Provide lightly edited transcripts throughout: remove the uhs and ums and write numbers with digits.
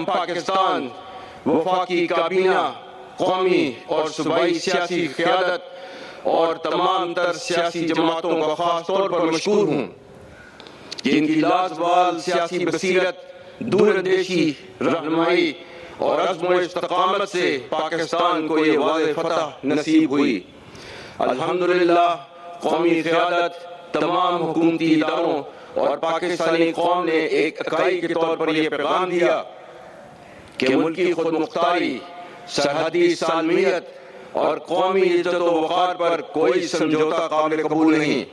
پاکستان وفاقی کابینہ، قومی اور صوبائی سیاسی قیادت اور تمام تر سیاسی جماعتوں کا خاص طور پر مشکور ہوں کہ ان کی لازوال سیاسی بصیرت، دور اندیشی، رہنمائی اور عزم و استقامت سے پاکستان کو یہ واضح فتح نصیب ہوئی۔ الحمدللہ قومی قیادت، تمام حکومتی اداروں اور پاکستانی قوم نے ایک اکائی کے طور پر یہ پیغام دیا کہ ملکی خود مختاری، سرحدی سالمیت اور قومی عزت و وقار پر کوئی سمجھوتہ قابل قبول نہیں۔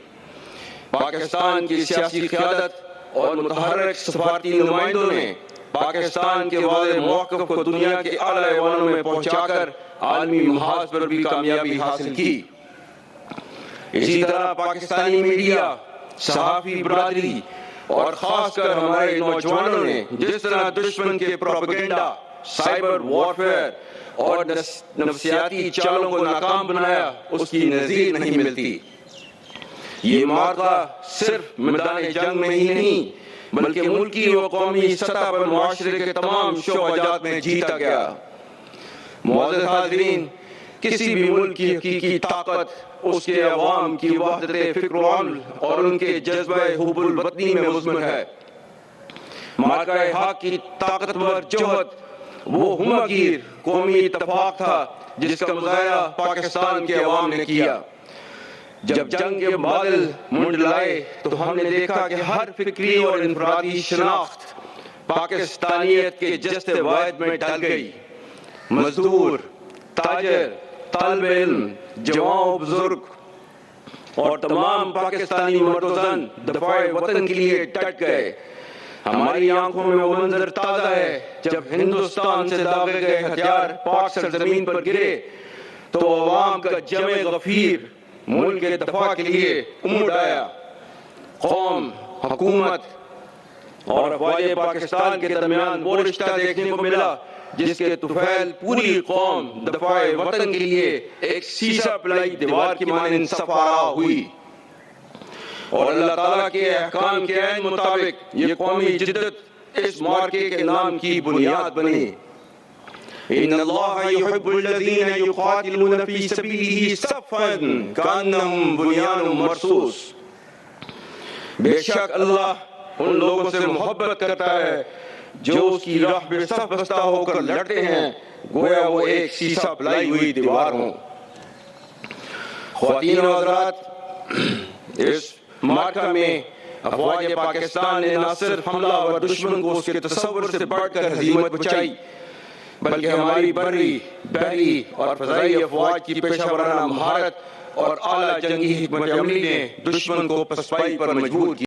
پاکستان کی سیاسی قیادت اور متحرک سفارتی نمائندوں نے پاکستان کے واضح موقف کو دنیا کے اعلیٰ ایوانوں میں پہنچا کر عالمی محاذ پر بھی کامیابی حاصل کی۔ اسی طرح پاکستانی میڈیا، صحافی برادری اور خاص کر ہمارے نوجوانوں نے جس طرح دشمن کے پروپیگنڈا، سائبر وارفیئر اور نفسیاتی چالوں کو ناکام بنایا، اس کی نظیر نہیں ملتی۔ یہ معرکہ صرف میدان جنگ میں ہی نہیں بلکہ ملکی و قومی سطح پر معاشرے کے تمام شعبہ جات میں جیتا گیا۔ معزز حاضرین، کسی بھی ملک کی حقیقی طاقت اس کے عوام کی وحدت فکر و عمل اور ان کے جذبہ حب الوطنی میں مضمر ہے۔ معرکہ حق کی طاقتور جوہد وہ ہمہ گیر قومی اتفاق تھا جس کا مظاہرہ پاکستان کے عوام نے کیا۔ جب جنگ کے بادل منڈلائے تو ہم نے دیکھا کہ ہر فکری اور انفرادی شناخت پاکستانیت کے جست واحد میں ڈل گئی۔ مزدور، تاجر، طالب علم، جوان و بزرگ اور تمام پاکستانی مرد و زن دفاع وطن کے لیے ڈٹ گئے۔ ہماری آنکھوں میں وہ منظر تازہ ہے جب ہندوستان سے داغے گئے ہتھیار پاک سرزمین پر گرے تو عوام کا جمع غفیر ملک کے دفاع کے لیے امڑ آیا۔ قوم، حکومت اور افواج پاکستان کے درمیان وہ رشتہ دیکھنے کو ملا جس کے طفیل پوری قوم دفاع وطن کے لیے ایک سیسہ پلائی دیوار کی مانند صف آرا ہوئی، اور اللہ تعالیٰ کے احکام کے عین مطابق یہ قومی جدت اس معرکے کے نام کی بنیاد بنی۔ ان اللہ یحب الذین یقاتلون فی سبیلہ صفا کانہم بنیان مرصوص۔ بے شک اللہ ان لوگوں سے محبت کرتا ہے جو اس کی راہ میں صف بستہ ہو کر لڑتے ہیں گویا وہ ایک سیسہ پلائی ہوئی دیوار ہوں۔ خواتین و حضرات، اس معرکہ میں افواج پاکستان نے نہ صرف حملہ اور دشمن کو اس کے تصور سے بڑھ کر ہزیمت بچائی بلکہ ہماری بری، بحری اور فضائی افواج کی پیشہ ورانہ مہارت اور اعلیٰ جنگی حکمت عملی نے دشمن کو پسپائی پر مجبور کیا۔